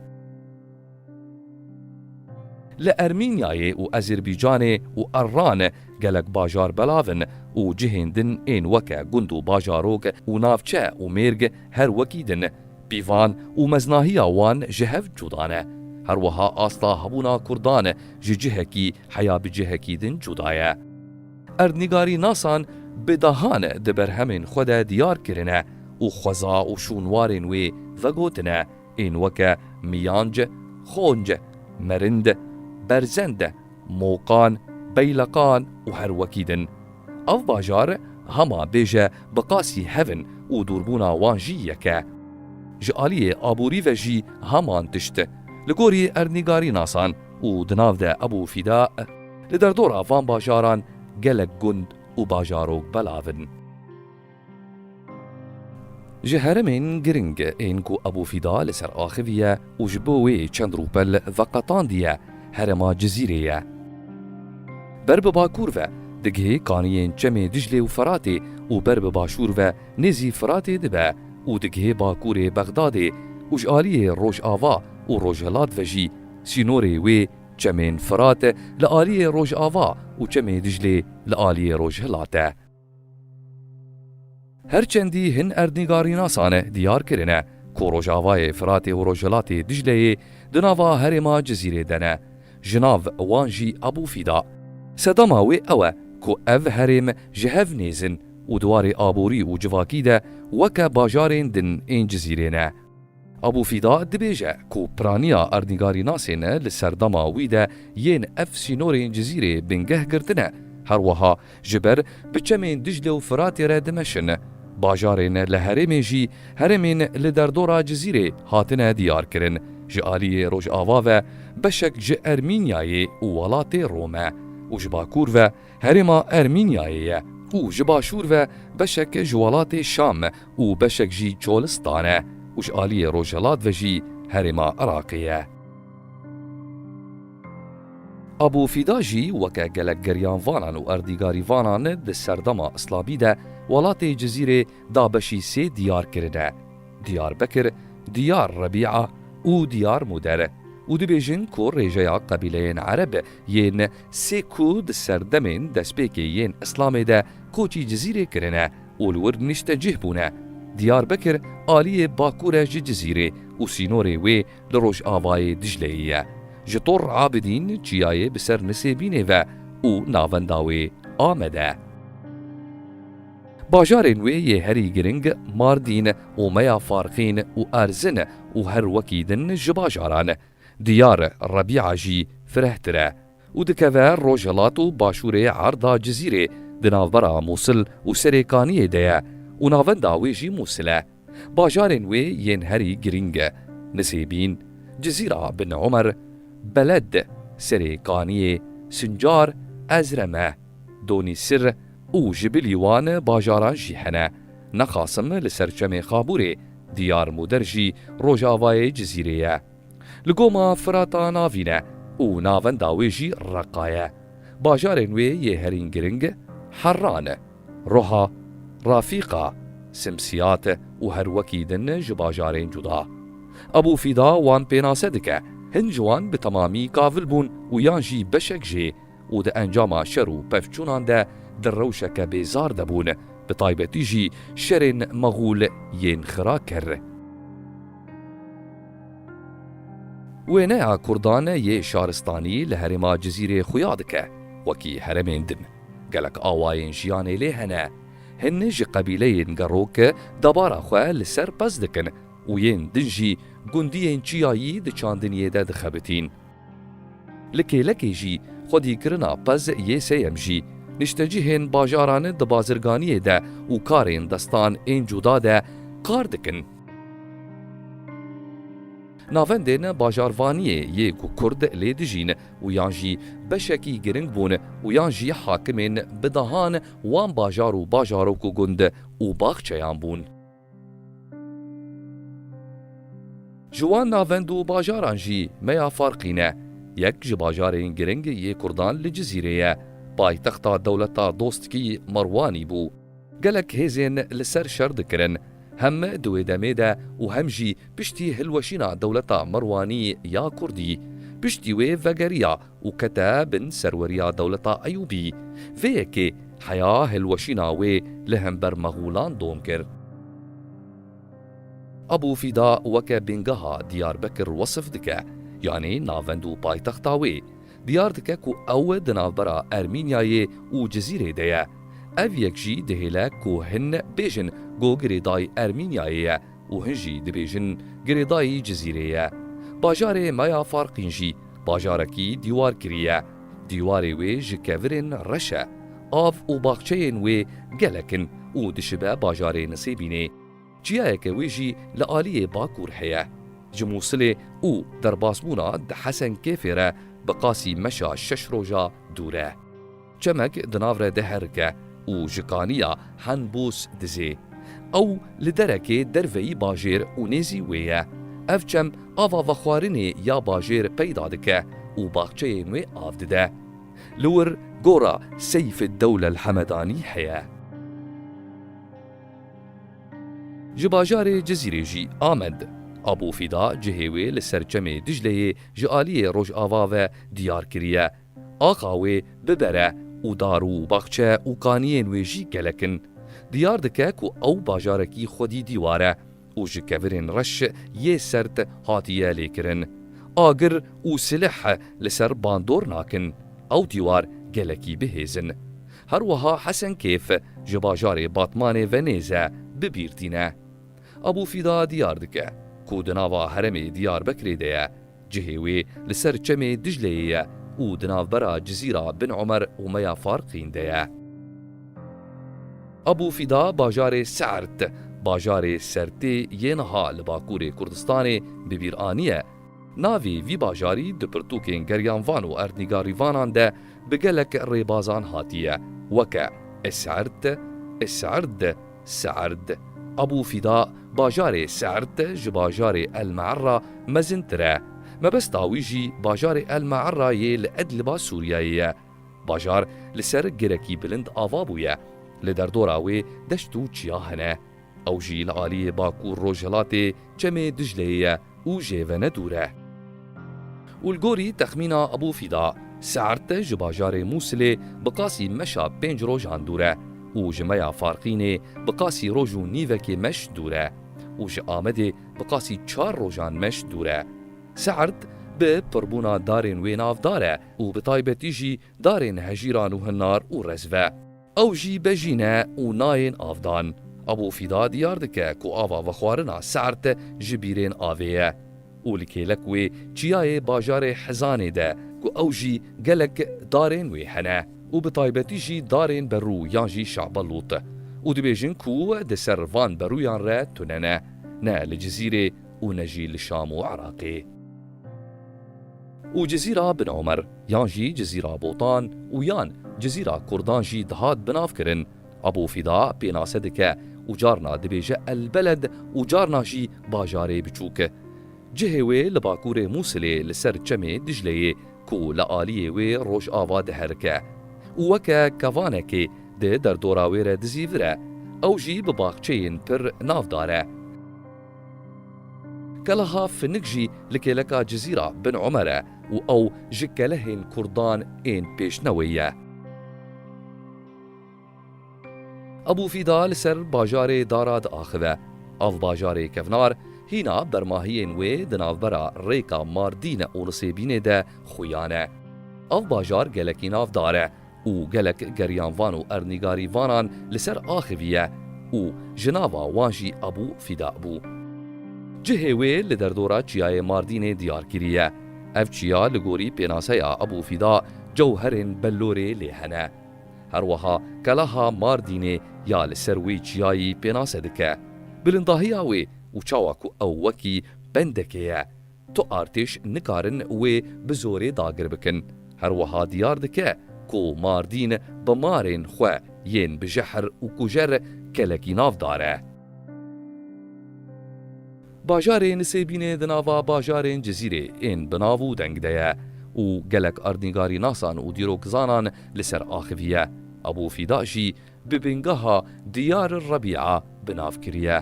Li Ermînyayê û Ezerbaycanê û Erran gelek bajar belavin û cihên din ên weke gund û bajarok û navçe û mêrg her wekî din. Pîvan û meznahiya wan ji hev cuda ne. Her wiha asta hebûna Kurdan ji cihekî heya bi cihekî din cuda ye. Erdnîgarînasan بدهان دبرهمن خدا دیار کرنه و خوزا و شونوارن وی وگوتنه این وکه میانج، خونج، مرند، برزند، موقان، بیلقان و هر وکیدن. او باجار هما بیجه بقاسی هفن و دوربونا وانجی یکه. جالی آبوری و جی همان تشت لگوری ارنیگاری ناسان و دناو ده ابو فیدا لدردورا وان باجاران گلک گند و باجاروک بلاون. جهرمین گرنگ اینکو ابو فیدا لسر آخویه و جبوی چند روپل وقتان دیه هرما جزیره. برب باکور و دگه کانین چمه دجله و فراته و برب باشور و نزی فراته دبه و دگه باکور بغداده و جالی روش آوا و روجهلات وجی سینوری وی چمین فرات لآلی روج آوا و چمه دجله لآلی روجهلاته. هرچندی هن اردنگاری ناسانه دیار کرنه که روج آوای فرات و روجهلات دجله دناوا هرما جزیره دنه جناو وانجی ابو فیدا. سدما وی اوه که او هرم جهف نیزن و دوار آبوری و جواکی ده وکه باجارین دن این جزیره نه. ابو فیدا دبیجه که پرانیا اردنگاری ناسینه لسردما وی ده ین اف سینورین جزیره بنگه گردنه هر وها جبر بچمین دجله و فراتی را دمشن باجارین لهرمین جی هرمین لدردورا جزیره هاتنه دیار کرن جالی روج آوا و بشک ج ارمینیای و ولات رومه و جباکور و هرما ارمینیای و جباشور و بشک جوالات شام و بشک جی چولستانه و جالی روجلات و جی هرما عراقیه. ابو فیدا جی وکه گلک گریان وانان و اردیگاری وانان ده سردما اسلابی ده ولات جزیره دا بشی سی دیار کرده دیار بکر، دیار ربیعه و دیار مدر و دبیجن که ریجه قبیلین عرب ین سی کود سردمین دسپیک ین اسلام ده کوچی جزیره کرنه و الور نشته جه بونه. دیار بکر آلی باکور جزیره و سینوری وی لروج آوای دجلهیه جطور عابدین چیای بسر نسیبینه و او ناونداوی آمده. باجارین وی یه هری گرنگ ماردین و میا فارقین و ارزن و هر وکیدن جباجاران دیار ربیعه جی فرهتره و دکوه روجلات و باشور عرضا جزیره دناوبرا موصل و سریکانیه ده و ناونداوی جی موصله. باجارین وی ین هری گرنگ نسیبین، جزیره بن عمر، بلد، سریکانیه، سنجار، ازرمه، دونی سر و جبلیوان باجاران جیهنه نخاسم لسرچم خابوره دیار مدرجی روجاوای جزیره لگوما فراتا ناوینه و ناونداوی جی رقایه. باجارین وی یه هرین گرنگ حران، روها، رافیقا، سمسیات و هر وکیدن جباجارین جدا. ابو فیدا وان پیناسه دکه هنجوان به تمامی کافل بون و یانجی بشک جی و ده انجام شرو پفچونان ده در روشک بیزار دبون به طایبتی جی شرین مغول ین خرا کر. وینه کردان یه شارستانی لهرما جزیره خویاد که وکی هرمین دم گلک آواین جیانه لیهنه هن جی قبیلین گروک دبارا خواه لسر پز دکن و ین دنجی گندین چیایی ده چاندنیه ده دخبتین. لکی جی خودی کرنا پز یه سیم جی نشتجی هن باجاران ده بازرگانیه ده و کارین دستان این جدا ده کار دکن. ناوندین باجاروانیه یه کو کرد لیدجین و یانجی بشکی گرنگ بون و یانجی حاکمین بدهان وان باجارو کو گند و باخچیان بون. جوان ناوند و باجاران جی میا فرقینه یک جباجارین گرنگ یه کردان لجزیره پایتخت دولتا دوستکی مروانی بو گلک هیزین لسر شرد کرن هم دوی دمیده و هم جی پشتی هلوشینا دولتا مروانی یا کردی پشتی وی وگریا و کتابن سروریا دولتا ایوبی وی که حیا هلوشینا وی لهم بر مغولان دوم کرد. ابو فیدا وکه بنگها دیار بکر وصف دکه یعنی ناوندو پایتختاوی دیار دکه کو او دناوبرا ارمینیای و جزیره ده ev yek jî dihêle ku hin bêjin got girêdayî Ermînyayê ye û hin jî dibêjin girêdayî Cizîrê ye. Bajarê Maya Farqîn jî bajarekî dîwar kiriye. Dîwarê wê ji kevirên reş e. Av û baxçeyên wê gelek in û dişibe bajarê Nisêbînê. Çiyayeke wê jî li aliyê Bakur heye. Ji Mûsilê û derbasbûna di Hesenkêfê re bi qasî meşa 6 roja dûr e. Çemek di nav re de herike û ji kaniya Henbûs dizê. Ew li derekê derveyî bajêr û nêzî wê ye. Ev çem ava vexwarinê ya bajêr peyda dike û baxçeyên wê av dide. Li wir gora Seyfeddewlel Hemedanî heye. Ji bajarê Cizîrê jî Amed Abûfîda cihê wê li ser çemê Dicleyê ji aliyê Rojava ve diyar kiriye. Axa wê bibere û dar û baxçe û kaniyên wê jî gelek in. Diyar dike ku ew bajarekî xwedî dîwar e û ji kevirên reş yê sert hatiye lêkirin. Agir û silih li ser bandor nakin. Ew dîwar gelekî bihêzin. Her wiha Hesenkêf ji bajarê Batmanê ve nêze bibîrtîne. Abûfîda diyar dike ku di nava heremê Diyarbekirê de ye. Cihê wê li ser çemê Dicleyê ye û di navbera Cizîra Bin Umer û Meya Farqîn de ye. Abûfîda bajarê Sert, bajarê Sertê yê niha li Bakurê Kurdistanê bibîraniye. Navê vî bajarî di pirtûkên geryanvan û erdnîgarîvanan de bi gelek rêbazan hatiye. Weke Esert, Eserd, Serd. Abûfîda bajarê Sert ji bajarê El-Meerra mezintir e. Mebesta wî jî bajarê El-Meerrayê li Edliba Sûriyayê ye. Bajar li ser girekî bilind ava bûye. Li derdora wê deşt û çiya hene. Ew jî li aliyê Bakur Rojhilatê çemê Dicleyê ye û jêvene dûr e. û li gorî texmîna Abûfîda, Sert ji bajarê Mûsilê bi qasî meşa 5 rojan dûr e û ji Meya Farqînê bi qasî roj û nîvekê meş dûr e û ji Amedê bi qasî 4 rojan meş dûr e. Sert bi pirbûna darên wê navdar e û bi taybetî jî darên hejîran û hinnar û rezve. Ew jî bejîne û nayên avdan. Abûfîda diyar dike ku ava vexwarina Sert ji bîrên avê ye û li kêlek wê çiyayê bajarê Hezanê de ku ew jî gelek darên wê hene û bi taybetî jî darên berû yan jî Şabalût û dibêjin ku di ser van berûyan re tune ne li Cizîrê û ne jî li Şam û Iraqê. û Cizîra Bin Umer yan jî Cizîra Botan û yan Cizîra Kurdan jî dihat binavkirin. Abûfîda pênase dike û carna dibêje El-Beled û carna jî bajarê biçûk. Cihê wê li Bakurê Mûsilê li ser çemê Dicleyê ku li aliyê wê Rojava diherike û weke kevanekê di derdora wê re dizîvir e. Ew jî bi baxçeyên pir navdar e. Keleha Finik jî li kêleka Cizîra Bin Umer e û ew ji kelehên Kurdan ên pêşnewê ye. Abûfîda li ser bajarê Dara diaxive. Ev bajarê kevnar hîna bermahiyên wê di navbera rêka Mardîn û Nisêbînê de xuyan e. Ev bajar gelekî navdar e û gelek geryanvan û erdnîgarîvanan li ser axiviye û ji nava wan jî Abûfîda bû. Cihê wê li derdora çiyayê Mardînê diyar kiriye. Ev çiya li gorî pênaseya Abûfîda cewherên bellorê lê hene. Her wiha keleha Mardînê ya li ser wê çiyayî pênase dike. Bilindahiya wê û çawa ku ew wekî bendekê ye. Tu artêş nikarin wê bi zorê dagir bikin. Her wiha diyar dike ku Mardîn bi marên xwe yên bi jehr û kujer kelekî navdar e. Bajarê Nisêbînê di nava bajarên Cizîrê ên binav û deng de ye û gelek erdnîgarî nasan û dîrokzanan li ser axiviye. Abûfîda jî bi bêngeha Diyar-ı Rebî'a binav kiriye.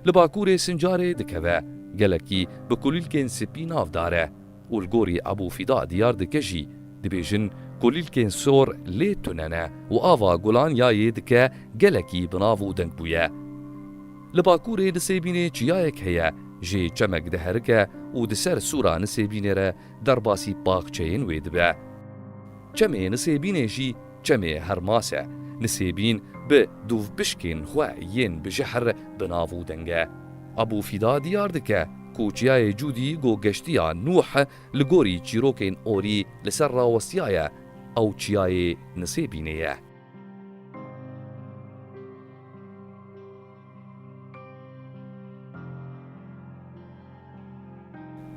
Li Bakurê Sincarê dikeve, gelekî bi kulîlkên spî navdar e û li gorî Abûfîda diyar dike jî dibêjin kulîlkên sor lê tune ne û ava gulan yayê dike gelekî binav û deng bûye. Li Bakurê Nisêbînê çiyayek heye jê çemek diherike û di ser sûra Nisêbînê re derbasî baxçeyên wê dibe. Çemê Nisêbînê jî çemê Hermas e. نسيبين بدوف بشكين خوائيين بجحر بنافو دنگه. ابو فیدا دیار دکه کوچیای جودی گو گشتیا نوح لگوری چیروکین اوری لسر راوستیای او چیای نسیبینیه.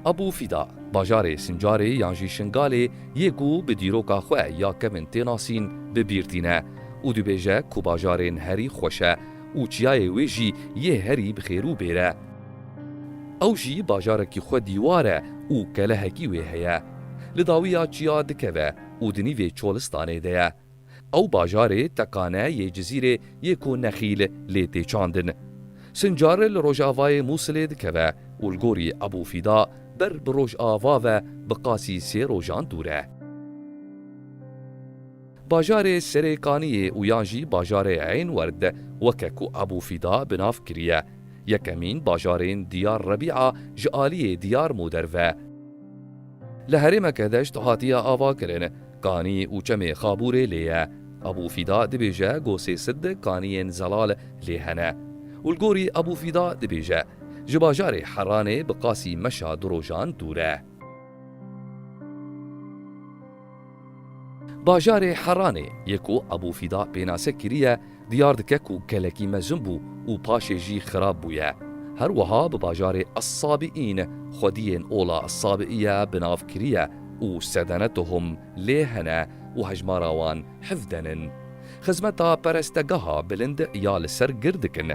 ابو فیدا باجار سنجاری یانجی شنگالی یکو به دیروکا خواه یا کمن تیناسین ببیرتینه و دو بیجه کو باجارین هری خوشه و چیای ویجی یه هری بخیرو بیره. او جی باجارکی خود دیواره و کلهکی وی هیا. لداویا چیا دکوه و دنیوی چولستانه ده. او باجاره تکانه یه جزیره یکو نخیل لیتی چاندن. سنجار لروج آوای موسلی دکوه و الگوری ابو فیدا بر بروج آوا و بقاسی سی روجان دوره. باجار سریکانی و یانجی باجار عین ورد وککو ابو فیدا بناف کریه. یکمین باجارین دیار ربیعه جالی دیار مودروه. لهرم کدش تهاتیا آوا کرن کانی و چم خابور لیه. ابو فیدا دبیجه گوسی صد کانین زلال لیهنه. والگوری ابو فیدا دبیجه جباجار حرانه بقاسی مشا دروجان دوره. باجار حرانه یکو ابو فیدا بیناسه کریه دیار دککو کلکی مزنبو و پاشه جی خراب بویه. هر وها بباجار الصابئین خودین اولا الصابئیه بناف کریه و سدنتهم لیهنه و هجماراوان حفدنن. خزمتا پرستگاها بلند یال سر گردکن.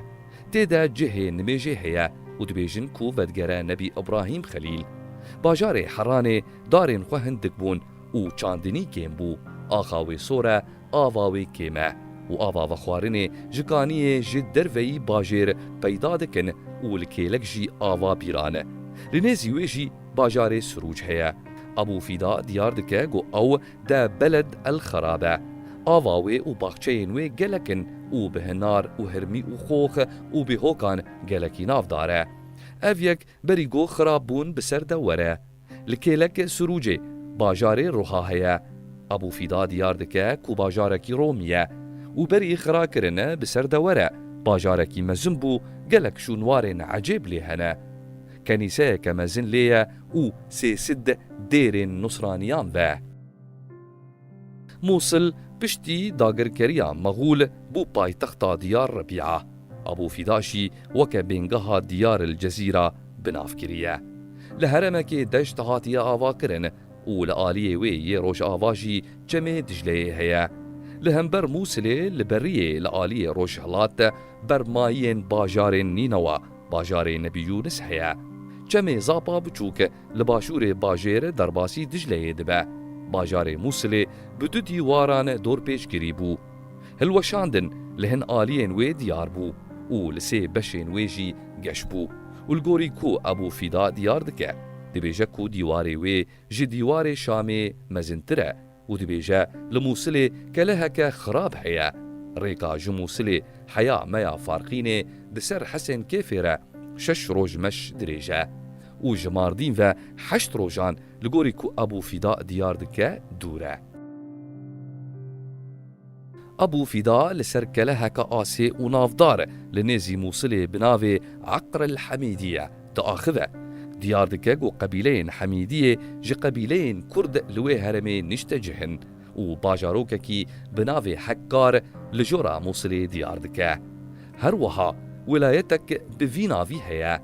تیدا جهه نمیجه هیا و دبیجن کو ودگره نبی ابراهیم خلیل. باجار حرانه دارین خوهن دکبون و چاندنی کم بو. آخاوی سوره آواوی کمه و آواو خوارنه جکانیه جد دروی باجر پیدا دکن و لکیلک جی آوا بیرانه. لنزیوی جی باجار سروج هیا. ابو فیدا دیار دکه گو او دا بلد الخرابه. آواوی و باخچهینوی گلکن و بهنار و هرمی و خوخ و بهوکان گلکی ناف داره. اویک بریگو خراب بون بسر دوره. لکیلک سروجه باجار روحا هیا. ابو فیدا دیار دکه کو باجارکی رومیه و بری خرا کرنه بسر دوره باجارکی مزنبو گلک شونوارن عجیب لیهنه. کنیسه که مزن لیه و سد دیرین نصرانیان و. موصل پشتی داگرکریا مغول بو پایتختا دیار ربیعه. ابو فیداشی وکه بینگها دیار الجزیره بنافکریه. لهرمکی دشت هاتیه آوا کرن و لآلیه وی یه روش آواجی جمع دجله هیا. لهمبر موسله لبریه لآلیه روش هلات برماین باجارین نینوا باجار نبی یونس هیا. جمع زاپا بچوک لباشور باجر درباسی دجله دبه. باجار موسله بدو دیواران دور پیش گری بو. هلوشاندن لهن آلیین وی دیار بو و لسی بشین ویجی گش بو. والگوری کو ابو فیدا دیار دکه. دبیجه کو دیواری وی جی دیوار شامی مزنتره و دبیجه لموسله کلهک خراب هیا. ریکا جموسله حیا میا فارقینه دسر حسن کیفره 6 روج مش دریجه و جماردین و 8 روجان لگوری کو ابو فیدا دیار دکه دوره. ابو فیدا لسر کلهک آسی و نافدار لنزی موسله بناوی عقر الحمیدیه تآخذه. دیار دکه گو قبیلین حمیدیه جی قبیلین کرد لوی هرمی نشتجهن و باجاروکه کی بناوی حکار لجورا موسله دیار دکه. هر وها ولایتک بویناوی هیا.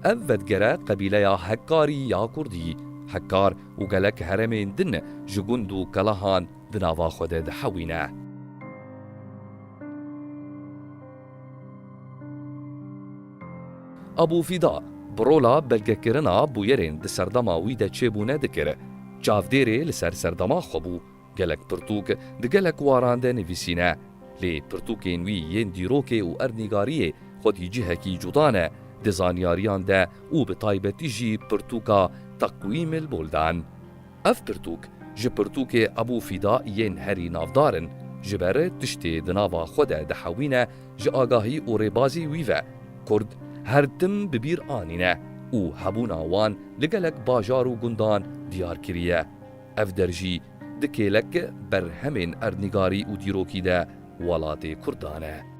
اودگره قبیله یا حکاری یا کردی. حکار و گلک هرمین دن جگندو کلاهان دناوا خود دحوینه. ابو فیدا برولا بلگه کرنا بویرین ده سردما ویده چیبونه دکره. چافدیره لسر سردما خوبو. گلک پرتوک ده گلک وارانده نویسینه. لی پرتوکین وی ین دیروکه و ارنیگاریه خودی جهکی جدانه. ده زانیاریان ده و به طایبتی جی پرتوکا تقویم البلدان. اف پرتوک جه پرتوک ابو فیدا ین هری نافدارن. جبره تشتی دناوا خود دحوینه جه آگاهی و ریبازی ویوه. کرد هر دم ببیر آنینه و هبونا وان لگلک باجار و گندان دیار کریه. اف درجی دکیلک بر همین ارنگاری و دیروکی ده وڵاتی کوردانە.